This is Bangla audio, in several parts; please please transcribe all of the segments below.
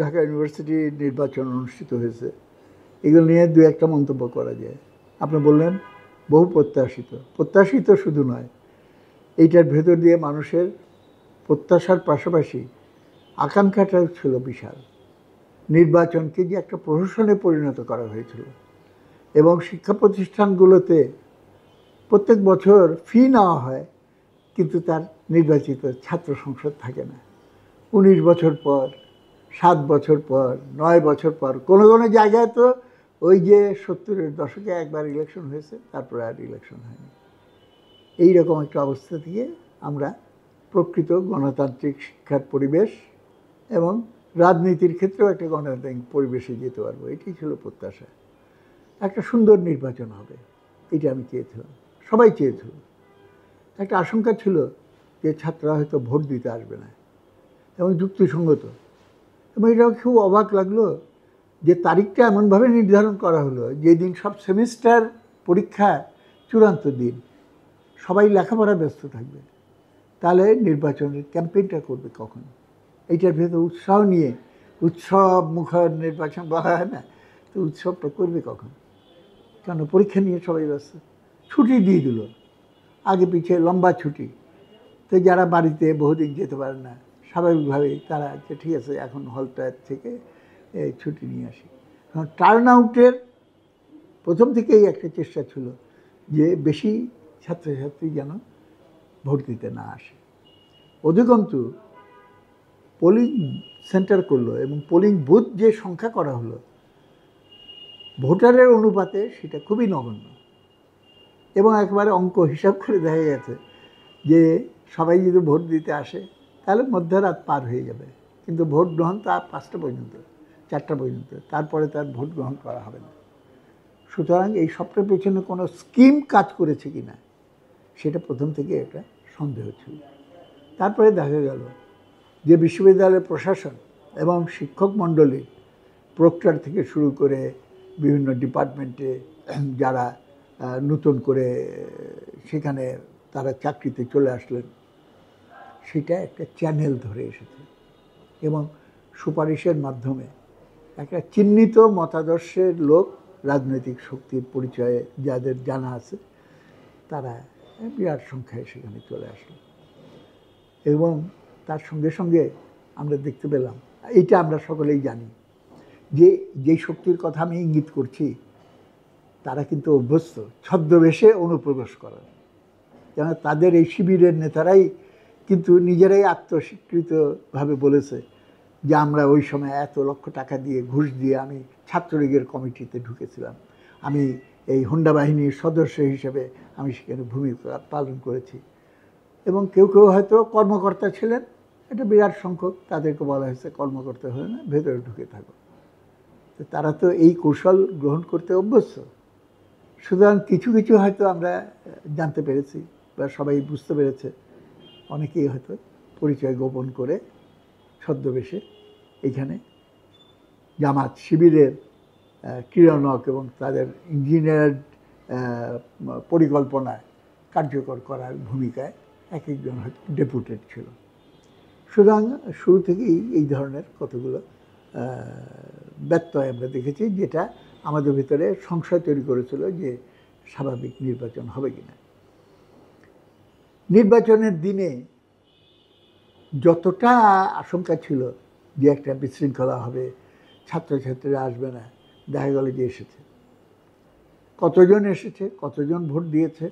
ঢাকা ইউনিভার্সিটি নির্বাচন অনুষ্ঠিত হয়েছে, এগুলো নিয়ে দু একটা মন্তব্য করা যায়। আপনি বললেন বহু প্রত্যাশিত শুধু নয়, এইটার ভেতর দিয়ে মানুষের প্রত্যাশার পাশাপাশি আকাঙ্ক্ষাটাও ছিল বিশাল। নির্বাচনকে যে একটা প্রহসনে পরিণত করা হয়েছিল এবং শিক্ষা প্রতিষ্ঠানগুলোতে প্রত্যেক বছর ফি নেওয়া হয়, কিন্তু তার নির্বাচিত ছাত্র সংসদ থাকে না। 19 বছর পর, 7 বছর পর, 9 বছর পর, কোনো কোনো জায়গায় তো ওই যে 70-এর দশকে একবার ইলেকশন হয়েছে, তারপরে আর ইলেকশন হয়নি। এইরকম একটা অবস্থা থেকে আমরা প্রকৃত গণতান্ত্রিক শিক্ষার পরিবেশ এবং রাজনীতির ক্ষেত্রেও একটা গণতান্ত্রিক পরিবেশে যেতে পারবো, এটাই ছিল প্রত্যাশা। একটা সুন্দর নির্বাচন হবে, এটা আমি চেয়েছিলাম, সবাই চেয়েছিল। একটা আশঙ্কা ছিল যে ছাত্ররা হয়তো ভোট দিতে আসবে না, এবং যুক্তিসঙ্গত। এবং এটাও খুব অবাক লাগলো যে তারিখটা এমনভাবে নির্ধারণ করা হলো যেদিন সব সেমিস্টার পরীক্ষা চূড়ান্ত দিন, সবাই লেখাপড়া ব্যস্ত থাকবে, তাহলে নির্বাচনের ক্যাম্পেইনটা করবে কখন? এইটার ভেতর উৎসাহ নিয়ে, উৎসব মুখর নির্বাচন বলা হয় না, তো উৎসবটা করবে কখন? কেন পরীক্ষা নিয়ে সবাই ব্যস্ত। ছুটি দিয়ে দিল, আগে পিছিয়ে লম্বা ছুটি। তো যারা বাড়িতে বহুদিন যেতে পারে না, স্বাভাবিকভাবেই তারা যে ঠিক আছে এখন হলটা থেকে ছুটি নিয়ে আসি। টার্ন আউটের প্রথম থেকেই একটা চেষ্টা ছিল যে বেশি ছাত্রছাত্রী যেন ভোট দিতে না আসে। অধিকন্তু পোলিং সেন্টার করলো এবং পোলিং বুথ যে সংখ্যা করা হলো ভোটারের অনুপাতে সেটা খুবই নগণ্য। এবং একবারে অঙ্ক হিসাব করে দেখা গেছে যে সবাই যদি ভোট দিতে আসে তাহলে মধ্যরাত পার হয়ে যাবে, কিন্তু ভোট গ্রহণ তার 5টা পর্যন্ত, 4টা পর্যন্ত, তারপরে তার ভোট গ্রহণ করা হবে না। সুতরাং এই সবটার পেছনে কোনো স্কিম কাজ করেছে কি না সেটা প্রথম থেকে একটা সন্দেহ ছিল। তারপরে দেখা গেল যে বিশ্ববিদ্যালয়ের প্রশাসন এবং শিক্ষক মণ্ডলী, প্রক্টর থেকে শুরু করে বিভিন্ন ডিপার্টমেন্টে যারা নতুন করে সেখানে তারা চাকরিতে চলে আসলেন, সেটা একটা চ্যানেল ধরে এসেছে এবং সুপারিশের মাধ্যমে একটা চিহ্নিত মতাদর্শের লোক, রাজনৈতিক শক্তির পরিচয়ে যাদের জানা আছে, তারা বিরাট সংখ্যায় সেখানে চলে আসলো। এবং তার সঙ্গে সঙ্গে আমরা দেখতে পেলাম, এইটা আমরা সকলেই জানি, যে যেই শক্তির কথা আমি ইঙ্গিত করছি তারা কিন্তু অভ্যস্ত ছদ্মবেশে অনুপ্রবেশ করার। কেন তাদের এই শিবিরের নেতারাই কিন্তু নিজেরাই আত্মস্বীকৃতভাবে বলেছে যে আমরা ওই সময় এত লক্ষ টাকা দিয়ে, ঘুষ দিয়ে আমি ছাত্রলীগের কমিটিতে ঢুকেছিলাম, আমি এই হুন্ডা বাহিনীর সদস্য হিসেবে আমি সেখানে ভূমিকা পালন করেছি। এবং কেউ কেউ হয়তো কর্মকর্তা ছিলেন, এটা বিরাট সংখ্যক, তাদেরকে বলা হয়েছে কর্মকর্তা হয়ে না, ভেতরে ঢুকে থাকো। তো তারা তো এই কৌশল গ্রহণ করতে অভ্যস্ত। সুতরাং কিছু কিছু হয়তো আমরা জানতে পেরেছি বা সবাই বুঝতে পেরেছে, অনেকেই হয়তো পরিচয় গোপন করে ছদ্মবেশে এইখানে জামাত শিবিরের ক্রীড়নক এবং তাদের ইঞ্জিনিয়ার পরিকল্পনায় কার্যকর করার ভূমিকায় এক একজন হয়তো ডেপুটেড ছিল। সুতরাং শুরু থেকেই এই ধরনের কতগুলো ব্যত্যয় আমরা দেখেছি, যেটা আমাদের ভিতরে সংশয় তৈরি করেছিল যে স্বাভাবিক নির্বাচন হবে কিনা। নির্বাচনের দিনে যতটা আশঙ্কা ছিল যে একটা বিশৃঙ্খলা হবে, ছাত্রছাত্রীরা আসবে না, দেখা গেল যে এসেছে। কতজন এসেছে, কতজন ভোট দিয়েছে,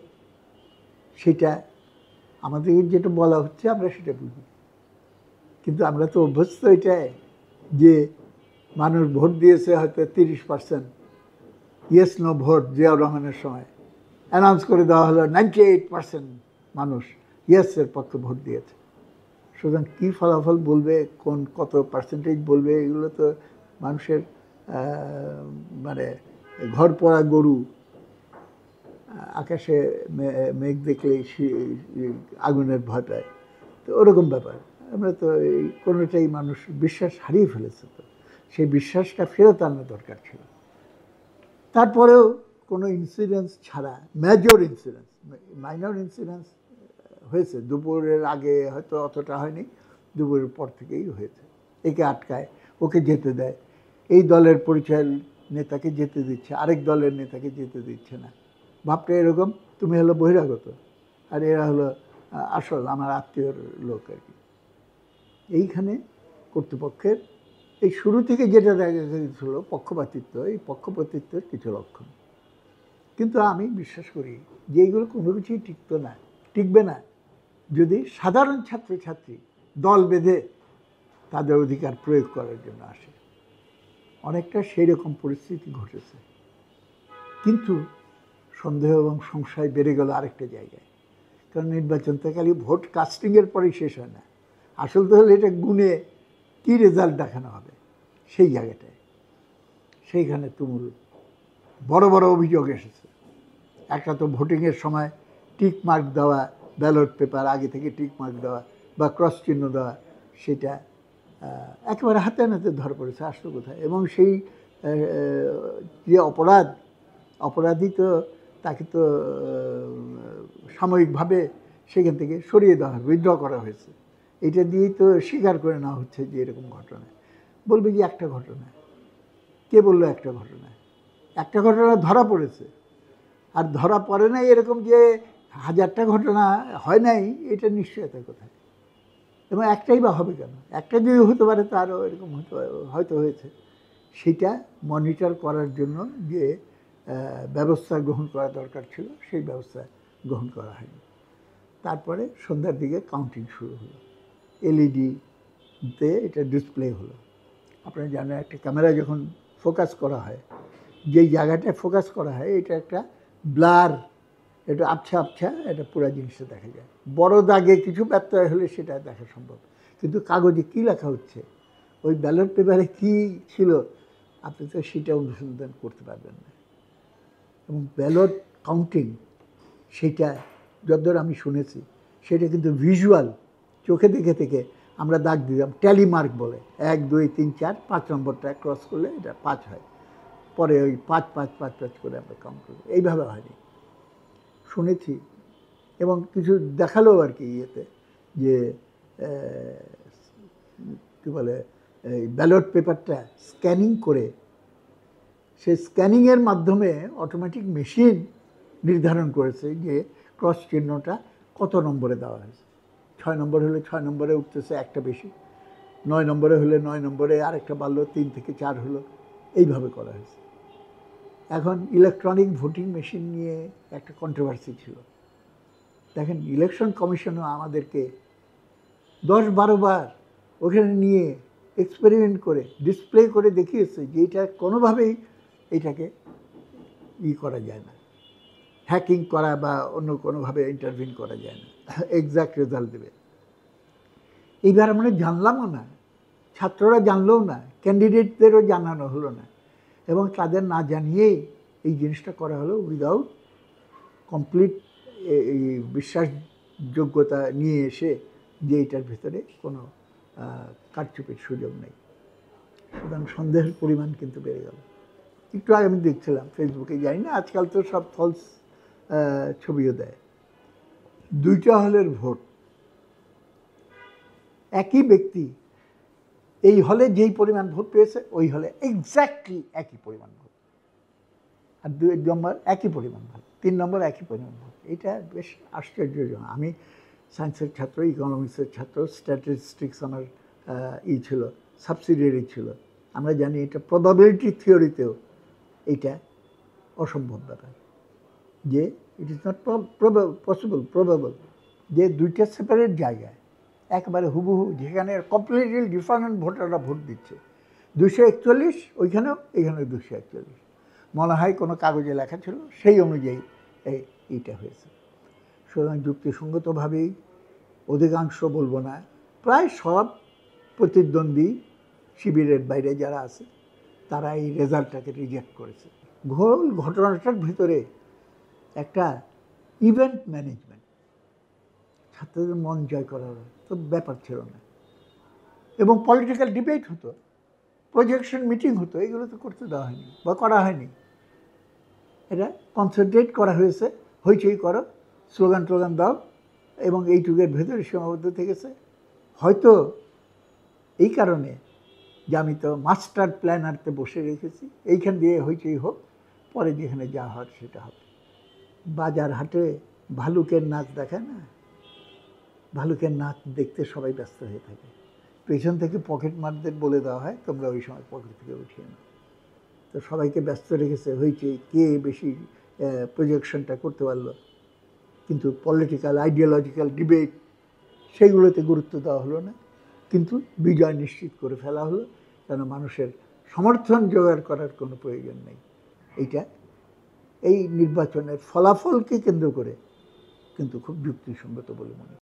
সেটা আমাদের যেটা বলা হচ্ছে আমরা সেটা বুঝি। কিন্তু আমরা তো অভ্যস্ত এটাই যে মানুষ ভোট দিয়েছে হয়তো 30%, ইয়েস নো ভোট জিয়াউর রহমানের সময় অ্যানাউন্স করে দেওয়া হলো 98% মানুষ ইয়েসের পক্ষে ভোট দিয়েছে। সুতরাং কী ফলাফল বলবে, কত পার্সেন্টেজ বলবে, এগুলো তো মানুষের মানে ঘর পড়া গরু, আকাশে মেঘ দেখলেই আগুনের ভয় পায়, তো ওরকম ব্যাপার। আমরা তো এই কোনোটাই মানুষ বিশ্বাস হারিয়ে ফেলেছে, তো সেই বিশ্বাসটা ফেরত আনা দরকার ছিল। তারপরেও কোনো ইনসিডেন্স ছাড়া, মেজর ইনসিডেন্স, মাইনর ইনসিডেন্স হয়েছে। দুপুরের আগে হয়তো অতটা হয়নি, দুপুরের পর থেকেই হয়েছে। একে আটকায় ওকে যেতে দেয়, এই দলের পরিচয় নেতাকে যেতে দিচ্ছে, আরেক দলের নেতাকে যেতে দিচ্ছে না। ভাবটা এরকম, তুমি হলো বহিরাগত আর এরা হলো আসল আমার আত্মীয়র লোক আর কি। এইখানে কর্তৃপক্ষের এই শুরু থেকে যেটা দেখা গেছিল পক্ষপাতিত্ব, এই পক্ষপাতিত্বের কিছু লক্ষণ। কিন্তু আমি বিশ্বাস করি যে এইগুলো কোনো কিছুই টিকবে না যদি সাধারণ ছাত্রছাত্রী দল বেঁধে তাদের অধিকার প্রয়োগ করার জন্য আসে। অনেকটা সেই রকম পরিস্থিতি ঘটেছে, কিন্তু সন্দেহ এবং সংশয় বেড়ে গেল আরেকটা জায়গায়। কারণ নির্বাচন তো খালি ভোট কাস্টিংয়ের পরেই শেষ হয় না, আসল তো হলে এটা গুণে কী রেজাল্ট দেখানো হবে সেই জায়গাটায়। সেইখানে তুমুল বড় বড় অভিযোগ এসেছে। একটা তো ভোটিংয়ের সময় টিক মার্ক দেওয়া, ব্যালট পেপার আগে থেকে টিক মার্ক দেওয়া বা ক্রস চিহ্ন দেওয়া, সেটা একেবারে হাতে নাতে ধরা পড়েছে আসলো কোথায়। এবং সেই যে অপরাধী তো তাকে তো সাময়িকভাবে সেখান থেকে সরিয়ে দেওয়া হয়, উইথড্র করা হয়েছে। এটা দিয়েই তো স্বীকার করে নেওয়া হচ্ছে যে এরকম ঘটনা। বলবে যে একটা ঘটনা, কে বললো একটা ঘটনা? একটা ঘটনা ধরা পড়েছে, আর ধরা পড়ে নাই এরকম যে হাজারটা ঘটনা হয় নাই, এটা নিশ্চয়তা কোথায়? এবং একটাই বা হবে কেন? একটা যদি হতে পারে তো আরও এরকম হয়তো হয়েছে। সেটা মনিটর করার জন্য যে ব্যবস্থা গ্রহণ করা দরকার ছিল সেই ব্যবস্থা গ্রহণ করা হয়নি। তারপরে সন্ধ্যার দিকে কাউন্টিং শুরু হলো, এলইডিতে এটা ডিসপ্লে হলো। আপনারা জানেন একটা ক্যামেরা যখন ফোকাস করা হয়, যেই জায়গাটায় ফোকাস করা হয় এটা একটা ব্লার, এটা আবছা আবছা, এটা পুরো জিনিসটা দেখা যায়। বড় দাগে কিছু ব্যত্যয় হলে সেটা দেখা সম্ভব, কিন্তু কাগজে কী লেখা হচ্ছে, ওই ব্যালট পেপারে কী ছিল, আপনি তো সেটা অনুসন্ধান করতে পারবেন না। এবং ব্যালট কাউন্টিং সেটা যতদূর আমি শুনেছি সেটা কিন্তু ভিজুয়াল, চোখে দেখে থেকে আমরা দাগ দিতাম, ট্যালি মার্ক বলে, 1 2 3 4 5 নম্বরটা ক্রস করলে এটা 5 হয়, পরে ওই 5 5 5 5 করে আমরা কাউন্ট করব। এইভাবে হয়নি, শুনেছি এবং কিছু দেখালো আর কি ইয়েতে, যে কী বলে, এই ব্যালট পেপারটা স্ক্যানিং করে, সেই স্ক্যানিংয়ের মাধ্যমে অটোমেটিক মেশিন নির্ধারণ করেছে যে ক্রস চিহ্নটা কত নম্বরে দেওয়া হয়েছে। 6 নম্বর হলে 6 নম্বরে উঠতেছে একটা বেশি, 9 নম্বরে হলে 9 নম্বরে আরেকটা বাড়লো, 3 থেকে 4 হলো, এইভাবে করা হয়েছে। এখন ইলেকট্রনিক ভোটিং মেশিন নিয়ে একটা কন্ট্রোভার্সি ছিল। দেখেন, ইলেকশন কমিশনও আমাদেরকে 10-12 বার ওখানে নিয়ে এক্সপেরিমেন্ট করে ডিসপ্লে করে দেখিয়েছে যে এটা কোনোভাবেই এটাকে করা যায় না, হ্যাকিং করা বা অন্য কোনোভাবে ইন্টারভিন করা যায় না, এক্সাক্ট রেজাল্ট দেবে। এইবার আমরা জানলামও না, ছাত্ররা জানলেও না, ক্যান্ডিডেটদেরও জানানো হলো না, এবং তাদের না জানিয়েই এই জিনিসটা করা হলো উইদাউট কমপ্লিট এই বিশ্বাসযোগ্যতা নিয়ে এসে যে এটার ভিতরে কোনো কারচুপির সুযোগ নেই। সুতরাং সন্দেহের পরিমাণ কিন্তু বেড়ে গেল। একটু আগে আমি দেখছিলাম ফেসবুকে, যাই না, আজকাল তো সব ফলস ছবিও দেয়, 2টা হলের ভোট, একই ব্যক্তি এই হলে যেই পরিমাণ ভোট পেয়েছে ওই হলে এক্স্যাক্টলি একই পরিমাণ ভোট, আর 2 নম্বর একই পরিমাণ ভোট, 3 নম্বর একই পরিমাণ ভোট। এটা বেশ আশ্চর্যজনক। আমি সায়েন্সের ছাত্র, ইকোনমিক্সের ছাত্র, স্ট্যাটিস্টিক্স আমার ছিল, সাবসিডিয়ারি ছিল। আমরা জানি এটা প্রবাবিলিটি থিওরিতেও এটা অসম্ভব ব্যাপার, যে ইট ইজ নট প্রবাবল যে 2টা সেপারেট জায়গায় একবারে হুবহু, যেখানে কমপ্লিটলি ডিফারেন্ট ভোটাররা ভোট দিচ্ছে, 241 ওইখানেও, এইখানে 241, মনে হয় কোনো কাগজে লেখা ছিল সেই অনুযায়ী এইটা হয়েছে। সুতরাং যুক্তিসঙ্গতভাবেই অধিকাংশ, বলবো না, প্রায় সব প্রতিদ্বন্দ্বী শিবিরের বাইরে যারা আছে তারা এই রেজাল্টটাকে রিজেক্ট করেছে। ঘটনাটার ভিতরে একটা ইভেন্ট ম্যানেজমেন্ট, ছাত্রদের মন জয় করার তো ব্যাপার ছিল না, এবং পলিটিক্যাল ডিবেট হতো, প্রজেকশন মিটিং হতো, এগুলো তো করতে দেওয়া হয়নি বা করা হয়নি। এটা কনসেন্ট্রেট করা হয়েছে, হইচই করো, স্লোগান টোগান দাও, এবং এইটুকের ভেতরে সীমাবদ্ধ থেকেছে। হয়তো এই কারণে যে আমি তো মাস্টার প্ল্যানারতে বসে রেখেছি, এইখান দিয়ে হইচই হোক, পরে যেখানে যা হয় সেটা হবে। বাজার হাটে ভালুকের নাচ দেখায় না, ভালুকের নাচ দেখতে সবাই ব্যস্ত হয়ে থাকে, পেছন থেকে পকেট মারদের বলে দেওয়া হয় তোমরা ওই সময় পকেট থেকে উঠিয়ে নাও। তো সবাইকে ব্যস্ত রেখেছে হইচই, কে বেশি প্রজেকশনটা করতে পারলো। কিন্তু পলিটিক্যাল আইডিওলজিক্যাল ডিবেট সেগুলোতে গুরুত্ব দেওয়া হলো না, কিন্তু বিজয় নিশ্চিত করে ফেলা হলো, যেন মানুষের সমর্থন জোগাড় করার কোনো প্রয়োজন নেই। এইটা এই নির্বাচনের ফলাফলকে কেন্দ্র করে কিন্তু খুব যুক্তিসঙ্গত বলে মনে হয়।